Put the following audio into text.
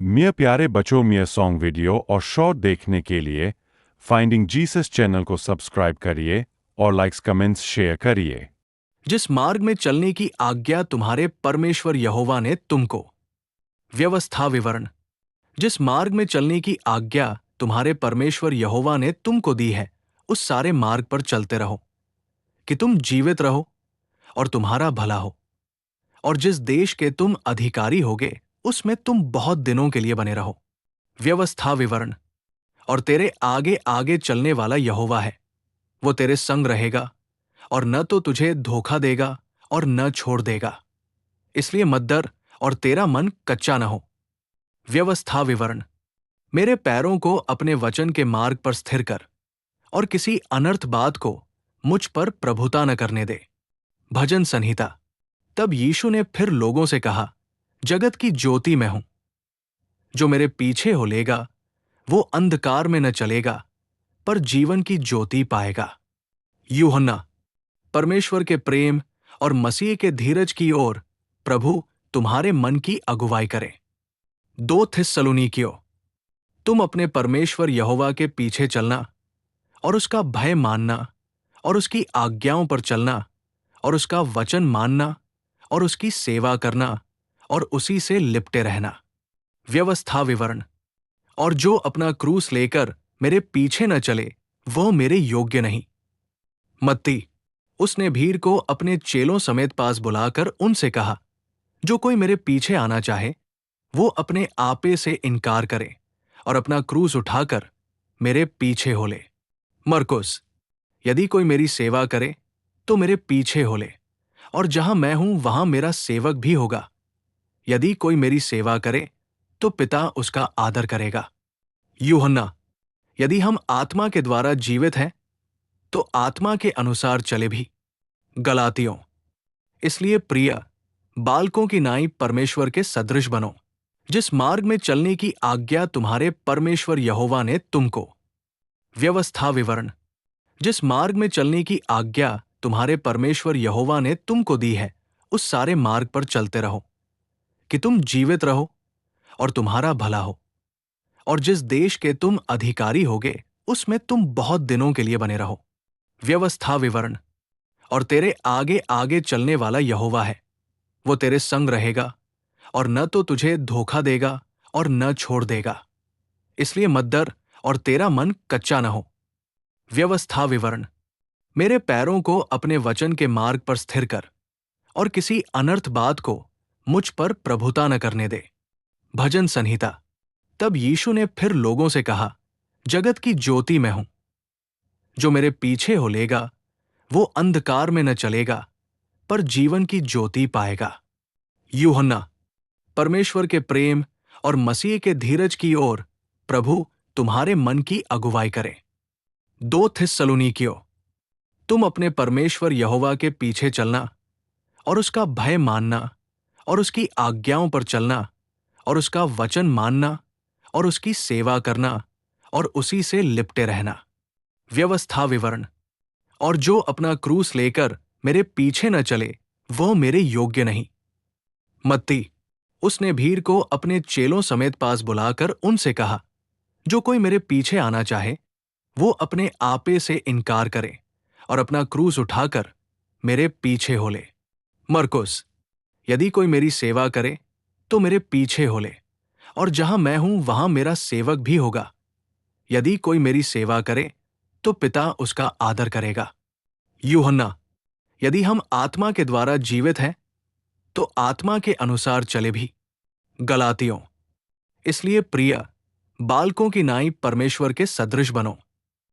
मेरे प्यारे बच्चों, मेरे सॉन्ग वीडियो और शॉर्ट देखने के लिए फाइंडिंग जीसस चैनल को सब्सक्राइब करिए और लाइक्स कमेंट्स शेयर करिए। जिस मार्ग में चलने की आज्ञा तुम्हारे परमेश्वर यहोवा ने तुमको। व्यवस्था विवरण। जिस मार्ग में चलने की आज्ञा तुम्हारे परमेश्वर यहोवा ने तुमको दी है, उस सारे मार्ग पर चलते रहो कि तुम जीवित रहो और तुम्हारा भला हो। और जिस देश के तुम अधिकारी होगे, उसमें तुम बहुत दिनों के लिए बने रहो। व्यवस्था विवरण। और तेरे आगे आगे चलने वाला यहोवा है। वो तेरे संग रहेगा और न तो तुझे धोखा देगा और न छोड़ देगा। इसलिए मत डर और तेरा मन कच्चा न हो। व्यवस्था विवरण। मेरे पैरों को अपने वचन के मार्ग पर स्थिर कर और किसी अनर्थ बात को मुझ पर प्रभुता न करने दे। भजन संहिता। तब यीशु ने फिर लोगों से कहा, जगत की ज्योति मैं हूं। जो मेरे पीछे हो लेगा वो अंधकार में न चलेगा, पर जीवन की ज्योति पाएगा। यूहन्ना। परमेश्वर के प्रेम और मसीह के धीरज की ओर प्रभु तुम्हारे मन की अगुवाई करे। 2 थिस्सलुनीकियों। तुम अपने परमेश्वर यहोवा के पीछे चलना और उसका भय मानना और उसकी आज्ञाओं पर चलना और उसका वचन मानना और उसकी सेवा करना और उसी से लिपटे रहना। व्यवस्था विवरण। और जो अपना क्रूस लेकर मेरे पीछे न चले, वह मेरे योग्य नहीं। मत्ती। उसने भीड़ को अपने चेलों समेत पास बुलाकर उनसे कहा, जो कोई मेरे पीछे आना चाहे, वो अपने आपे से इनकार करे और अपना क्रूस उठाकर मेरे पीछे हो ले। मरकुस। यदि कोई मेरी सेवा करे तो मेरे पीछे हो ले, और जहां मैं हूं वहां मेरा सेवक भी होगा। यदि कोई मेरी सेवा करे तो पिता उसका आदर करेगा। यूहन्ना। यदि हम आत्मा के द्वारा जीवित हैं तो आत्मा के अनुसार चले भी। गलातियों। इसलिए प्रिय, बालकों की नाई परमेश्वर के सदृश बनो, जिस मार्ग में चलने की आज्ञा तुम्हारे परमेश्वर यहोवा ने तुमको। व्यवस्था विवरण। जिस मार्ग में चलने की आज्ञा तुम्हारे परमेश्वर यहोवा ने तुमको दी है, उस सारे मार्ग पर चलते रहो कि तुम जीवित रहो और तुम्हारा भला हो। और जिस देश के तुम अधिकारी होगे, उसमें तुम बहुत दिनों के लिए बने रहो। व्यवस्था विवरण। और तेरे आगे आगे चलने वाला यहोवा है। वो तेरे संग रहेगा और न तो तुझे धोखा देगा और न छोड़ देगा। इसलिए मत डर और तेरा मन कच्चा न हो। व्यवस्था विवरण। मेरे पैरों को अपने वचन के मार्ग पर स्थिर कर और किसी अनर्थ बात को मुझ पर प्रभुता न करने दे। भजन संहिता। तब यीशु ने फिर लोगों से कहा, जगत की ज्योति मैं हूं। जो मेरे पीछे हो लेगा वो अंधकार में न चलेगा, पर जीवन की ज्योति पाएगा। यूहन्ना। परमेश्वर के प्रेम और मसीह के धीरज की ओर प्रभु तुम्हारे मन की अगुवाई करे। 2 थिस्सलुनीकियों। तुम अपने परमेश्वर यहोवा के पीछे चलना और उसका भय मानना और उसकी आज्ञाओं पर चलना और उसका वचन मानना और उसकी सेवा करना और उसी से लिपटे रहना। व्यवस्था विवरण। और जो अपना क्रूस लेकर मेरे पीछे न चले, वह मेरे योग्य नहीं। मत्ती। उसने भीड़ को अपने चेलों समेत पास बुलाकर उनसे कहा, जो कोई मेरे पीछे आना चाहे, वो अपने आपे से इनकार करे और अपना क्रूस उठाकर मेरे पीछे हो ले। मरकुस। यदि कोई मेरी सेवा करे तो मेरे पीछे हो ले, और जहां मैं हूं वहां मेरा सेवक भी होगा। यदि कोई मेरी सेवा करे तो पिता उसका आदर करेगा। यूहन्ना। यदि हम आत्मा के द्वारा जीवित हैं तो आत्मा के अनुसार चले भी। गलातियों। इसलिए प्रिय, बालकों की नाई परमेश्वर के सदृश बनो,